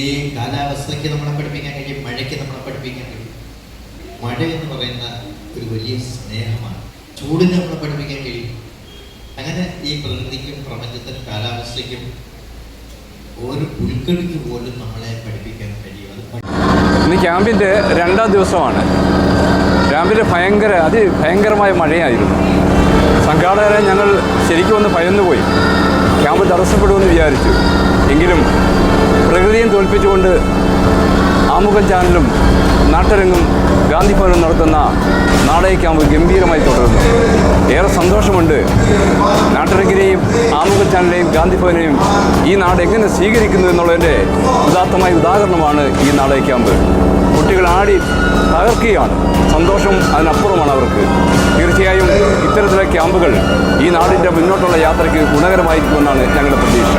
ഈ കാലാവസ്ഥയ്ക്ക് നമ്മളെ പഠിപ്പിക്കാൻ കഴിയും, മഴയ്ക്ക് നമ്മളെ പഠിപ്പിക്കാൻ കഴിയും. മഴ എന്ന് പറയുന്ന ഒരു വലിയ സ്നേഹമാണ്. ചൂടിനെ നമ്മളെ പഠിപ്പിക്കാൻ കഴിയും. അങ്ങനെ ഈ പ്രകൃതിക്കും പ്രപഞ്ചത്തിനും കാലാവസ്ഥയ്ക്കും ഒരു പുൽക്കടിക്ക് പോലും നമ്മളെ പഠിപ്പിക്കാൻ കഴിയും. ഇന്ന് ക്യാമ്പിൻ്റെ 2ാം ദിവസമാണ്. ക്യാമ്പിൽ അതിഭയങ്കരമായ മഴയായിരുന്നു. സംഘാടകരെ ഞങ്ങൾ ശരിക്കും ഒന്ന് ഭയന്നുപോയി. ക്യാമ്പ് തടസ്സപ്പെടുമെന്ന് വിചാരിച്ചു. എങ്കിലും പ്രകൃതിയെ തോൽപ്പിച്ചുകൊണ്ട് ആമുഖം ചാനലും നാട്ടരങ്ങും ഗാന്ധി ഭവനും നടത്തുന്ന നാടക ക്യാമ്പ് ഗംഭീരമായി തുടരുന്നു. ഏറെ സന്തോഷമുണ്ട്. നാട്ടരങ്ങിനെയും ആമുഖ ചാനലിനെയും ഗാന്ധി ഭവനെയും ഈ നാട് എങ്ങനെ സ്വീകരിക്കുന്നു എന്നുള്ളതിൻ്റെ ഉദാത്തമായ ഉദാഹരണമാണ് ഈ നാടക ക്യാമ്പ്. കുട്ടികൾ ആടി തകർക്കുകയാണ്. സന്തോഷം അതിനപ്പുറമാണ് അവർക്ക്. തീർച്ചയായും ഇത്തരത്തിലുള്ള ക്യാമ്പുകൾ ഈ നാടിൻ്റെ മുന്നോട്ടുള്ള യാത്രയ്ക്ക് ഗുണകരമായിരിക്കുമെന്നാണ് ഞങ്ങളുടെ പ്രതീക്ഷ.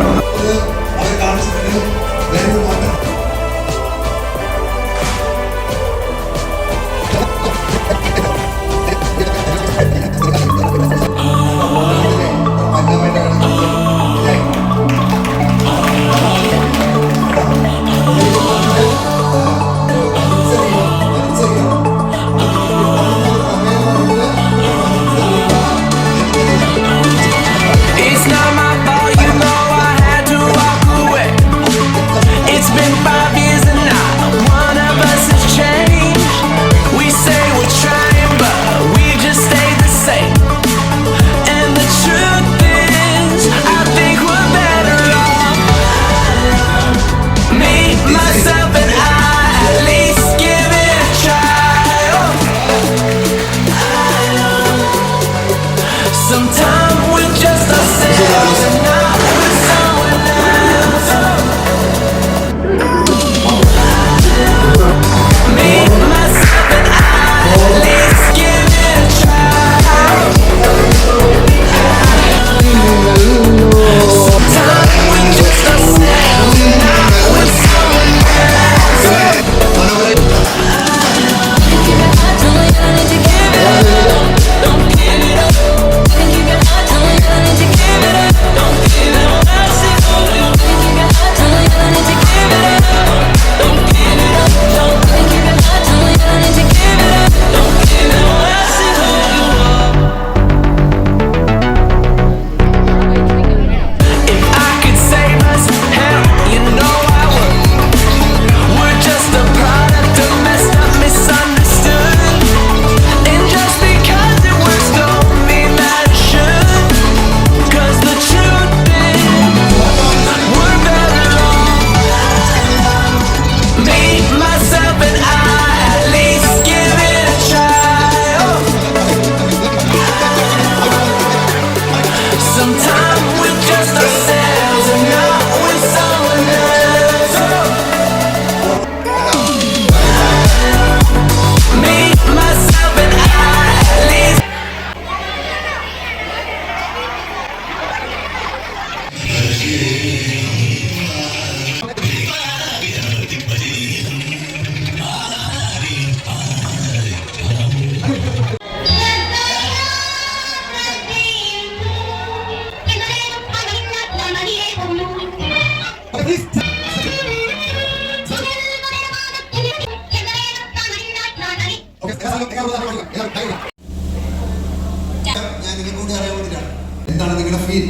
എന്താണ് നിങ്ങളുടെ ഫീൽ?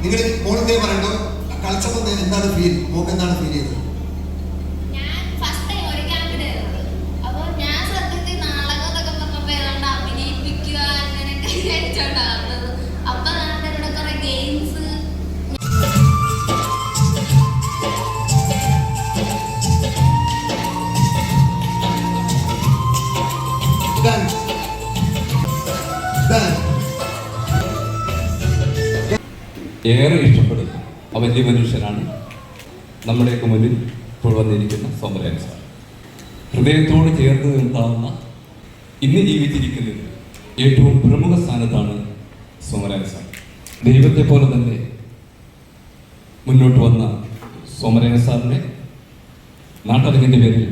നിങ്ങൾ മോളെന്തേ പറയണ്ടോ? കളിച്ചപ്പോൾ എന്താണ് ഫീൽ? മോക്ക് എന്താണ് ഫീൽ ചെയ്തത്? ഏറെ ഇഷ്ടപ്പെടുന്ന ആ വലിയ മനുഷ്യനാണ് നമ്മുടെയൊക്കെ മുന്നിൽ ഇപ്പോൾ വന്നിരിക്കുന്ന സോമരാജൻ സാർ. ഹൃദയത്തോട് ചേർത്ത് നിർത്താവുന്ന ഇന്ന് ജീവിച്ചിരിക്കുന്നത് ഏറ്റവും പ്രമുഖ സ്ഥാനത്താണ് സോമരാജൻ സാർ. ദൈവത്തെ പോലെ തന്നെ മുന്നോട്ട് വന്ന സോമരാജൻ സാറിനെ നാട്ടരങ്ങിൻ്റെ പേരിൽ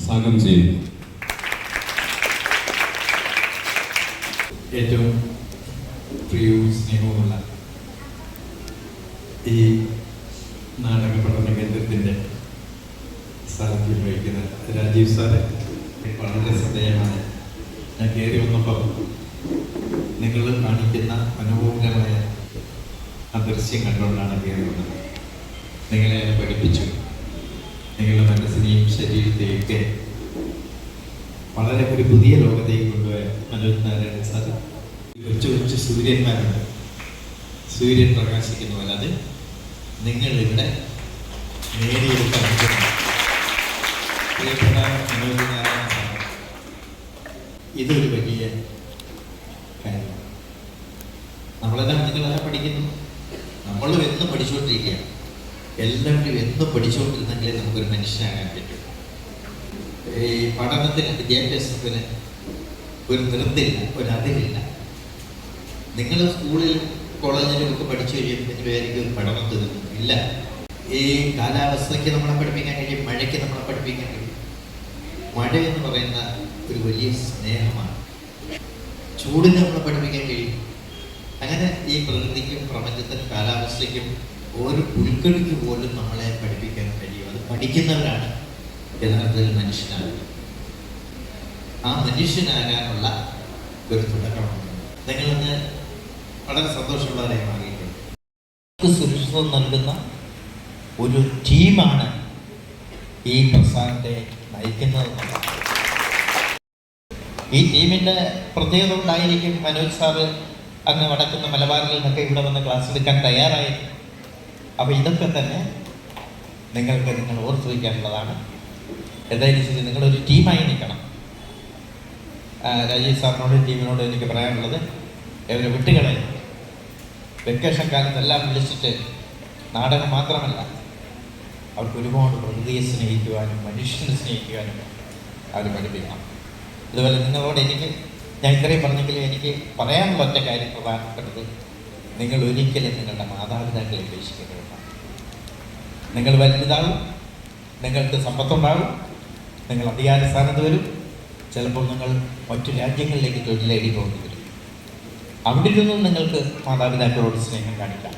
സ്വാഗതം ചെയ്യുന്നു. ഏറ്റവും പ്രിയവും സ്നേഹവുമുള്ള ഈ നാടക പഠന കേന്ദ്രത്തിൻ്റെ ആദ്യം വഹിക്കുന്നത് രാജീവ് സാറ് വളരെ ശ്രദ്ധേയമാണ്. ഞാൻ കയറി വന്നപ്പോൾ നിങ്ങൾ കാണിക്കുന്ന മനോഹരമായ ആ ദൃശ്യം കണ്ടുകൊണ്ടാണ് കയറി വന്നത്. നിങ്ങളെ പഠിപ്പിച്ചു. നിങ്ങളുടെ മനസ്സിനെയും ശരീരത്തെയൊക്കെ വളരെ ഒരു പുതിയ ലോകത്തേക്ക് കൊണ്ടുപോയ മനോജ് നാരായണൻ സാർ. കൊച്ചു കൊച്ചു സൂര്യന്മാരുണ്ട്, സൂര്യൻ പ്രകാശിക്കുന്ന പോലെ അത് നിങ്ങളിവിടെ നേടിയെടുക്കാൻ പറ്റുന്നു. പ്രിയപ്പെട്ട മനോജ് നാരായണൻ സാർ, ഇതൊരു വലിയ കാര്യമാണ്. നമ്മളെല്ലാം നിങ്ങളെല്ലാം പഠിക്കുന്നു, നമ്മളും എന്നും പഠിച്ചുകൊണ്ടിരിക്കുകയാണ്. എല്ലാവരും എന്നും പഠിച്ചുകൊണ്ടിരുന്നെങ്കിലേ നമുക്കൊരു മനുഷ്യനാകാൻ പറ്റും. ഈ പഠനത്തിന്, വിദ്യാഭ്യാസത്തിന് ഒരു നിർത്തില്ല, ഒരു അതിരില്ല. നിങ്ങൾ സ്കൂളിൽ കോളേജിലും ഒക്കെ പഠിച്ചു കഴിയുമ്പോൾ ആയിരിക്കും പഠനം തീർന്നു ഇല്ല. ഈ കാലാവസ്ഥയ്ക്ക് നമ്മളെ പഠിപ്പിക്കാൻ കഴിയും, മഴയ്ക്ക് നമ്മളെ പഠിപ്പിക്കാൻ കഴിയും. മഴ എന്ന് പറയുന്ന ഒരു വലിയ സ്നേഹമാണ്. ചൂടിനെ നമ്മളെ പഠിപ്പിക്കാൻ കഴിയും. അങ്ങനെ ഈ പ്രകൃതിക്കും പ്രപഞ്ചത്തിനും കാലാവസ്ഥയ്ക്കും ഒരു പുൽക്കടിക്ക് പോലും നമ്മളെ പഠിപ്പിക്കാൻ കഴിയും. അത് പഠിക്കുന്നവരാണ് യഥാർത്ഥത്തിൽ മനുഷ്യനാകുന്നത്. ആ മനുഷ്യനാകാനുള്ള ഒരു തുടക്കമാണ്. നിങ്ങളിന്ന് വളരെ സന്തോഷമുള്ളവരായി മാറിയിട്ടുണ്ട്. സുരക്ഷിതം നൽകുന്ന ഒരു ടീമാണ് ഈ പ്രസ്ഥാനത്തെ നയിക്കുന്നത്. ഈ ടീമിൻ്റെ പ്രത്യേകത കൊണ്ടായിരിക്കും മനോജ് സാറ് അങ്ങ് വടക്കുന്ന മലബാറിൽ നിന്നൊക്കെ ഇവിടെ വന്ന് ക്ലാസ് എടുക്കാൻ തയ്യാറായി. അപ്പോൾ ഇതൊക്കെ തന്നെ നിങ്ങൾ ഓർത്തു വയ്ക്കാനുള്ളതാണ്. എന്തായാലും ശരി, നിങ്ങളൊരു ടീമായി നിൽക്കണം. രാജീവ് സാറിനോട് ടീമിനോട് എനിക്ക് പറയാനുള്ളത്, ഇവരെ വിട്ടുകളെ വെക്കേഷൻ കാലത്തെല്ലാം വിളിച്ചിട്ട് നാടകം മാത്രമല്ല, അവർക്ക് ഒരുപാട് പ്രകൃതിയെ സ്നേഹിക്കുവാനും മനുഷ്യനെ സ്നേഹിക്കുവാനും അവർ പഠിപ്പിക്കണം. ഇതുപോലെ നിങ്ങളോട് ഞാൻ ഇത്രയും പറഞ്ഞെങ്കിലും എനിക്ക് പറയാനുള്ള ഒറ്റ കാര്യം പ്രധാനപ്പെട്ടത്, നിങ്ങൾ ഒരിക്കലും നിങ്ങളുടെ മാതാപിതാക്കളെ ഉപേക്ഷിക്കരുത്. നിങ്ങൾ വലുതാകും, നിങ്ങൾക്ക് സമ്പത്തുണ്ടാകും, നിങ്ങൾ അധികാര സ്ഥാനത്ത് വരും, ചിലപ്പോൾ നിങ്ങൾ മറ്റു രാജ്യങ്ങളിലേക്ക് തൊഴിലേടി പോകേണ്ടി വരും. അവിടെ നിന്നും നിങ്ങൾക്ക് മാതാപിതാക്കളോട് സ്നേഹം കാണിക്കാം.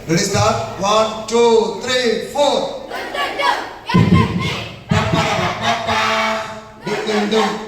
Ready, start. 1, 2, 3, 4. Dum dum dum.